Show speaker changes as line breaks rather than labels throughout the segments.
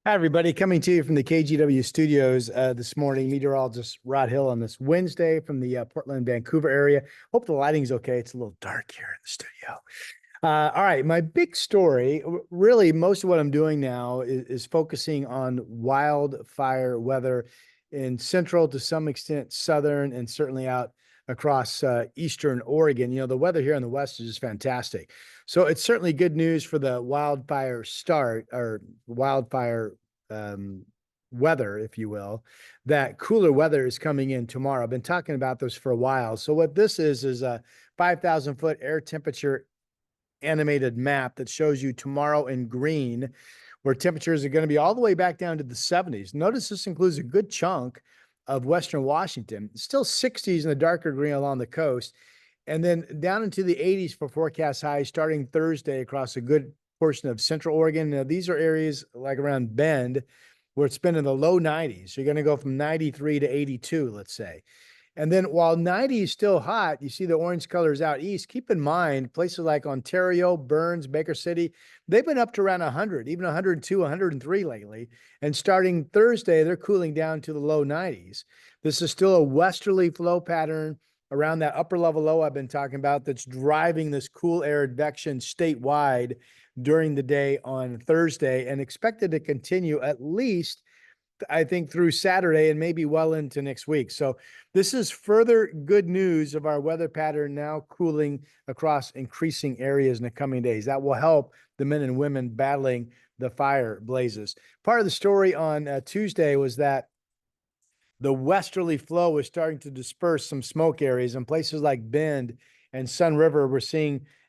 Hi, everybody. Coming to you from the KGW studios this morning. Meteorologist Rod Hill on this Wednesday from the Portland, Vancouver area. Hope the lighting's okay. It's a little dark here in the studio. All right. My big story, really, most of what I'm doing now is focusing on wildfire weather in central, to some extent, southern, and certainly out across eastern Oregon. The weather here in the West is just fantastic. So it's certainly good news for the wildfire start or wildfire um, weather, if you will, that cooler weather is coming in tomorrow. I've been talking about this for a while. So what this is a 5,000-foot air temperature animated map that shows you tomorrow in green, where temperatures are going to be all the way back down to the 70s. Notice this includes a good chunk of Western Washington, still 60s in the darker green along the coast, and then down into the 80s for forecast highs starting Thursday across a good portion of Central Oregon. Now, these are areas like around Bend where it's been in the low 90s. So you're going to go from 93 to 82, let's say. And then while 90 is still hot, you see the orange colors out east. Keep in mind, places like Ontario, Burns, Baker City, they've been up to around 100, even 102, 103 lately. And starting Thursday, they're cooling down to the low 90s. This is still a westerly flow pattern around that upper level low I've been talking about that's driving this cool air advection statewide during the day on Thursday and expected to continue at least, I think, through Saturday and maybe well into next week. So this is further good news of our weather pattern now cooling across increasing areas in the coming days. That will help the men and women battling the fire blazes. Part of the story on Tuesday was that the westerly flow was starting to disperse some smoke areas in places like Bend and Sun River.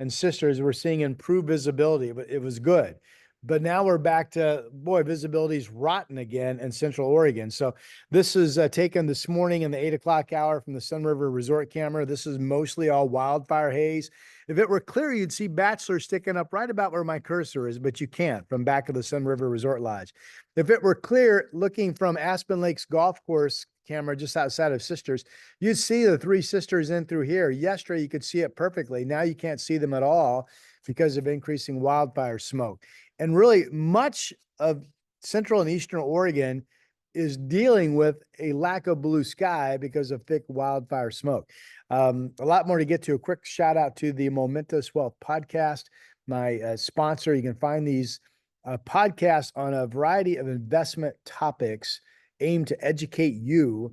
And Sisters, we're seeing improved visibility, but it was good. But now we're back to, boy, visibility's rotten again in Central Oregon. So this is taken this morning in the 8 o'clock hour from the Sun River Resort camera. This is mostly all wildfire haze. If it were clear, you'd see Bachelor sticking up right about where my cursor is, but you can't from back of the Sun River Resort Lodge. If it were clear, looking from Aspen Lakes Golf Course camera just outside of Sisters, you'd see the Three Sisters in through here. Yesterday, you could see it perfectly. Now you can't see them at all because of increasing wildfire smoke. And really, much of central and eastern Oregon is dealing with a lack of blue sky because of thick wildfire smoke. A lot more to get to. A quick shout out to the Momentous Wealth podcast, my sponsor. You can find these podcasts on a variety of investment topics aimed to educate you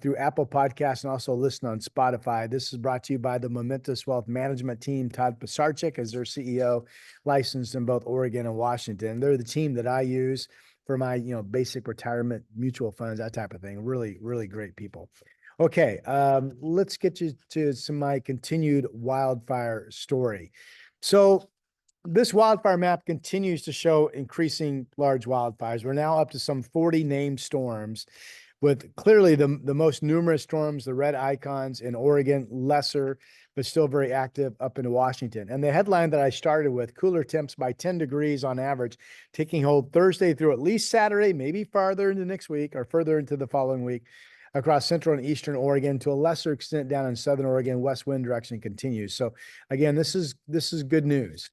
through Apple Podcasts and also listen on Spotify. This is brought to you by the Momentous Wealth Management team. Todd Pisarcik is their CEO, licensed in both Oregon and Washington. They're the team that I use for my, basic retirement mutual funds, that type of thing. Really, really great people. Okay, let's get you to my continued wildfire story. So this wildfire map continues to show increasing large wildfires. We're now up to some 40 named storms, with clearly the most numerous storms, the red icons in Oregon, lesser, but still very active up into Washington. And the headline that I started with, cooler temps by 10 degrees on average, taking hold Thursday through at least Saturday, maybe farther into next week or further into the following week, across central and eastern Oregon, to a lesser extent down in southern Oregon. West wind direction continues. So again, this is good news.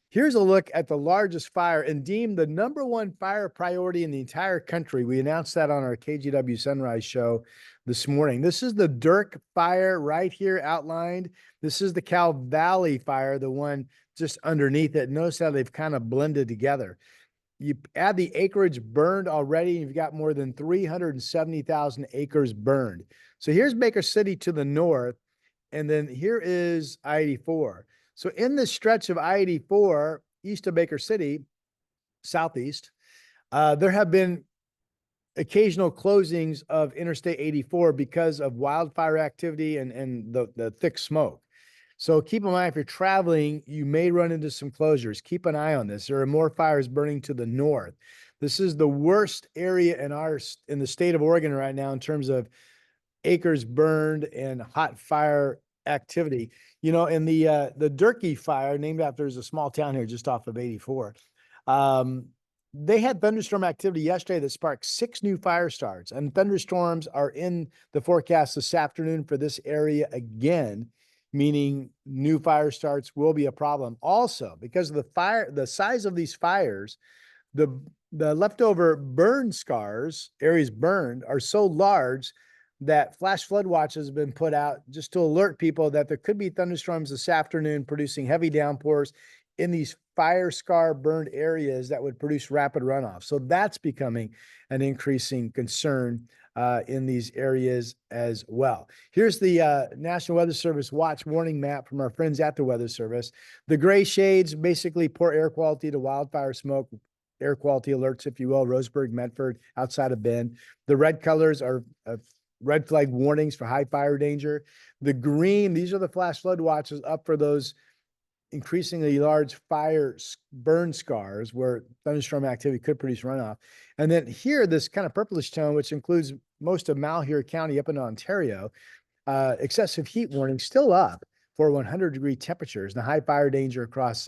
Here's a look at the largest fire and deemed the #1 fire priority in the entire country. We announced that on our KGW Sunrise show this morning. This is the Dirk fire right here outlined. This is the Cow Valley fire, the one just underneath it. Notice how they've kind of blended together. You add the acreage burned already, and you've got more than 370,000 acres burned. So here's Baker City to the north, and then here is I-84. So in this stretch of I-84, east of Baker City, southeast, there have been occasional closings of Interstate 84 because of wildfire activity and the thick smoke. So keep in mind, if you're traveling, you may run into some closures. Keep an eye on this. There are more fires burning to the north. This is the worst area in the state of Oregon right now in terms of acres burned and hot fire activity. In the Durkee fire, named after, there's a small town here just off of 84. They had thunderstorm activity yesterday that sparked 6 new fire starts, and thunderstorms are in the forecast this afternoon for this area again, meaning new fire starts will be a problem. Also, because of the size of these fires, the the leftover burn scars, areas burned, are so large that flash flood watches have been put out just to alert people that there could be thunderstorms this afternoon producing heavy downpours in these fire scar burned areas that would produce rapid runoff. So that's becoming an increasing concern in these areas as well. Here's the National Weather Service watch warning map from our friends at the Weather Service. The gray shades, basically poor air quality to wildfire smoke, air quality alerts, if you will, Roseburg, Medford, outside of Bend. The red colors are red flag warnings for high fire danger. The green, these are the flash flood watches up for those increasingly large fire burn scars where thunderstorm activity could produce runoff. And then here, this kind of purplish tone, which includes most of Malheur County up in Ontario, excessive heat warning still up for 100-degree temperatures and high fire danger across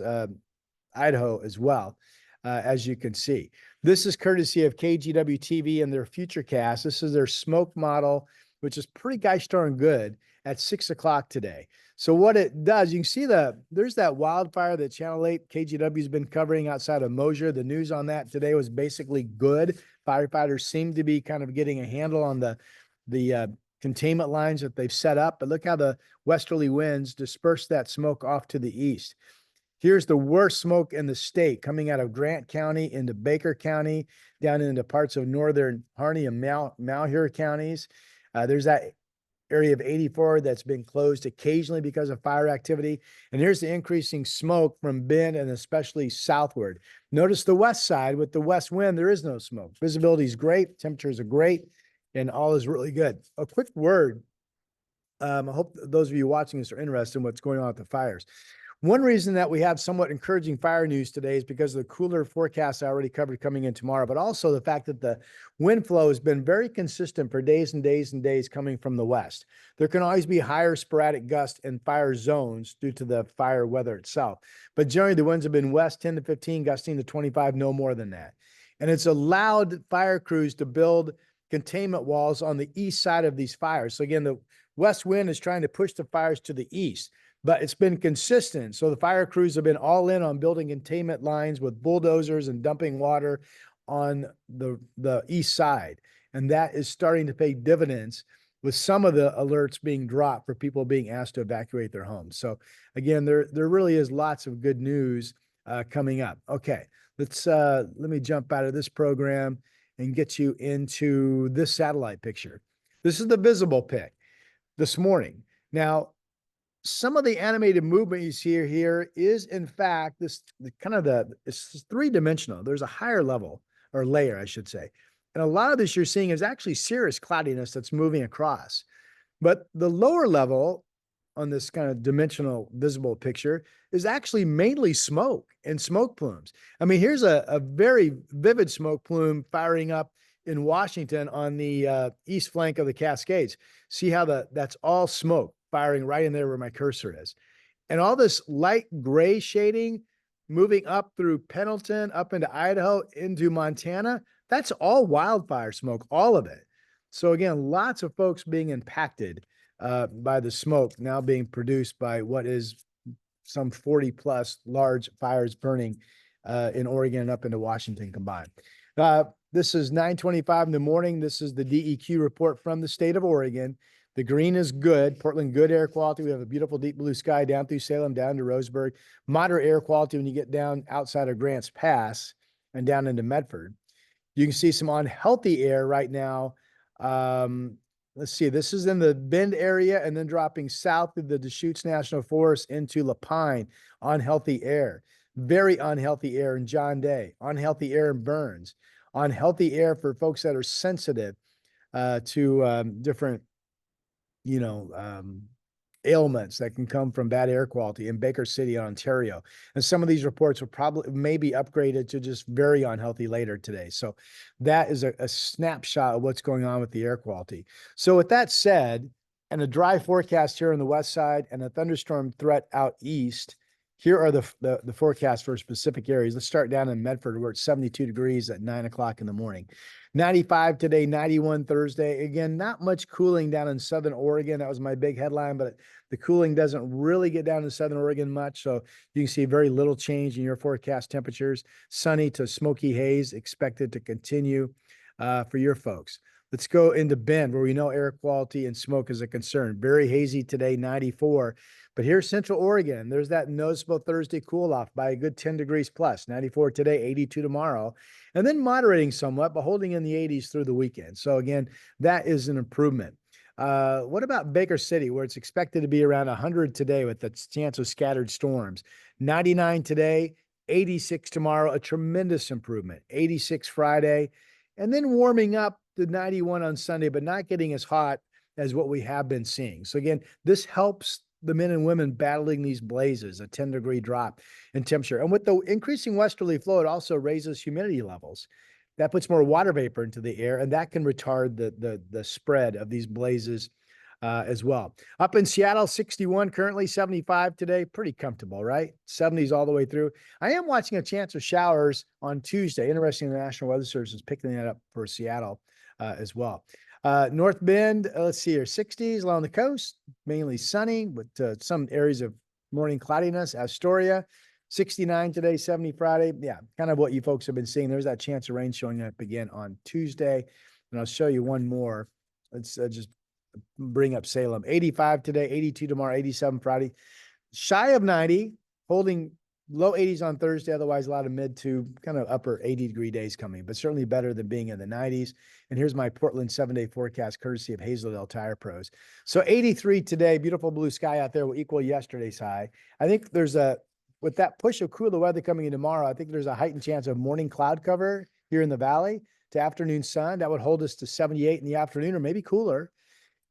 Idaho as well, as you can see. This is courtesy of KGW TV and their Futurecast. This is their smoke model, which is pretty gosh darn good at 6 o'clock today. So what it does, you can see there's that wildfire that Channel 8 KGW has been covering outside of Mosier. The news on that today was basically good. Firefighters seem to be kind of getting a handle on the containment lines that they've set up. But look how the westerly winds disperse that smoke off to the east. Here's the worst smoke in the state coming out of Grant County into Baker County, down into parts of northern Harney and Malheur counties. There's that area of 84 that's been closed occasionally because of fire activity. And here's the increasing smoke from Bend and especially southward. Notice the west side with the west wind, there is no smoke. Visibility is great, temperatures are great, and all is really good. A quick word. I hope those of you watching this are interested in what's going on with the fires. One reason that we have somewhat encouraging fire news today is because of the cooler forecasts I already covered coming in tomorrow, but also the fact that the wind flow has been very consistent for days and days and days coming from the west. There can always be higher sporadic gusts and fire zones due to the fire weather itself, but generally the winds have been west 10 to 15, gusting to 25, no more than that. And it's allowed fire crews to build containment walls on the east side of these fires. So again, the west wind is trying to push the fires to the east, but it's been consistent. So the fire crews have been all in on building containment lines with bulldozers and dumping water on the east side. And that is starting to pay dividends with some of the alerts being dropped for people being asked to evacuate their homes. So again, there really is lots of good news coming up. Okay, let me jump out of this program and get you into this satellite picture. This is the visible pic this morning. Now, some of the animated movement you see here is in fact it's three-dimensional. There's a higher level or layer, I should say. And a lot of this you're seeing is actually cirrus cloudiness that's moving across. But the lower level on this kind of dimensional visible picture is actually mainly smoke and smoke plumes. I mean, here's a very vivid smoke plume firing up in Washington on the east flank of the Cascades. See how that's all smoke firing right in there where my cursor is. And all this light gray shading moving up through Pendleton, up into Idaho, into Montana, that's all wildfire smoke, all of it. So again, lots of folks being impacted by the smoke now being produced by what is some 40 plus large fires burning in Oregon and up into Washington combined. This is 9:25 in the morning. This is the DEQ report from the state of Oregon. The green is good. Portland, good air quality. We have a beautiful deep blue sky down through Salem, down to Roseburg. Moderate air quality when you get down outside of Grants Pass and down into Medford. You can see some unhealthy air right now. Let's see, this is in the Bend area and then dropping south of the Deschutes National Forest into Lapine. Unhealthy air. Very unhealthy air in John Day. Unhealthy air in Burns. Unhealthy air for folks that are sensitive to different ailments that can come from bad air quality in Baker City, Ontario. And some of these reports will maybe upgraded to just very unhealthy later today. So that is a snapshot of what's going on with the air quality. So with that said, and a dry forecast here on the west side and a thunderstorm threat out east, here are the forecasts for specific areas. Let's start down in Medford where it's 72 degrees at 9 o'clock in the morning. 95 today, 91 Thursday. Again, not much cooling down in Southern Oregon. That was my big headline, but the cooling doesn't really get down in Southern Oregon much. So you can see very little change in your forecast temperatures. Sunny to smoky haze expected to continue for your folks. Let's go into Bend, where we know air quality and smoke is a concern. Very hazy today, 94. But here's Central Oregon. There's that noticeable Thursday cool off by a good 10 degrees plus. 94 today, 82 tomorrow. And then moderating somewhat, but holding in the 80s through the weekend. So again, that is an improvement. What about Baker City, where it's expected to be around 100 today with the chance of scattered storms? 99 today, 86 tomorrow, a tremendous improvement. 86 Friday, and then warming up to 91 on Sunday, but not getting as hot as what we have been seeing. So again, this helps the men and women battling these blazes, a 10-degree drop in temperature. And with the increasing westerly flow, it also raises humidity levels. That puts more water vapor into the air, and that can retard the spread of these blazes as well. Up in Seattle, 61 currently, 75 today. Pretty comfortable, right? 70s all the way through. I am watching a chance of showers on Tuesday. Interesting, the National Weather Service is picking that up for Seattle as well. North Bend, let's see here, 60s along the coast, mainly sunny with some areas of morning cloudiness. Astoria, 69 today, 70 Friday. Yeah, kind of what you folks have been seeing. There's that chance of rain showing up again on Tuesday. And I'll show you one more. Let's just bring up Salem. 85 today, 82 tomorrow, 87 Friday. Shy of 90, holding low 80s on Thursday. Otherwise, a lot of mid to kind of upper 80-degree days coming, but certainly better than being in the 90s. And here's my Portland 7-day forecast, courtesy of Hazeldale Tire Pros. So 83 today, beautiful blue sky out there will equal yesterday's high. I think there's with that push of cooler weather coming in tomorrow, I think there's a heightened chance of morning cloud cover here in the valley to afternoon sun. That would hold us to 78 in the afternoon or maybe cooler.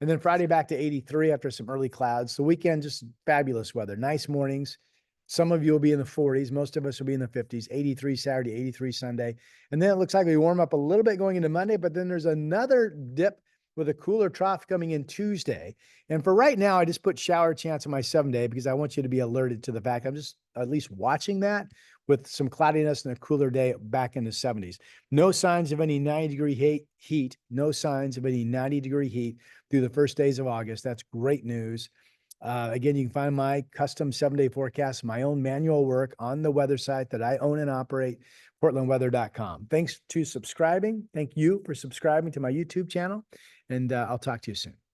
And then Friday back to 83 after some early clouds. The weekend, just fabulous weather. Nice mornings. Some of you will be in the 40s. Most of us will be in the 50s. 83 Saturday, 83 Sunday. And then it looks like we warm up a little bit going into Monday, but then there's another dip with a cooler trough coming in Tuesday. And for right now, I just put shower chance on my 7-day because I want you to be alerted to the fact I'm just at least watching that with some cloudiness and a cooler day back in the 70s. No signs of any 90-degree heat. No signs of any 90-degree heat through the first days of August. That's great news. Again, you can find my custom 7-day forecast, my own manual work on the weather site that I own and operate, portlandweather.com. Thanks to subscribing. Thank you for subscribing to my YouTube channel, and I'll talk to you soon.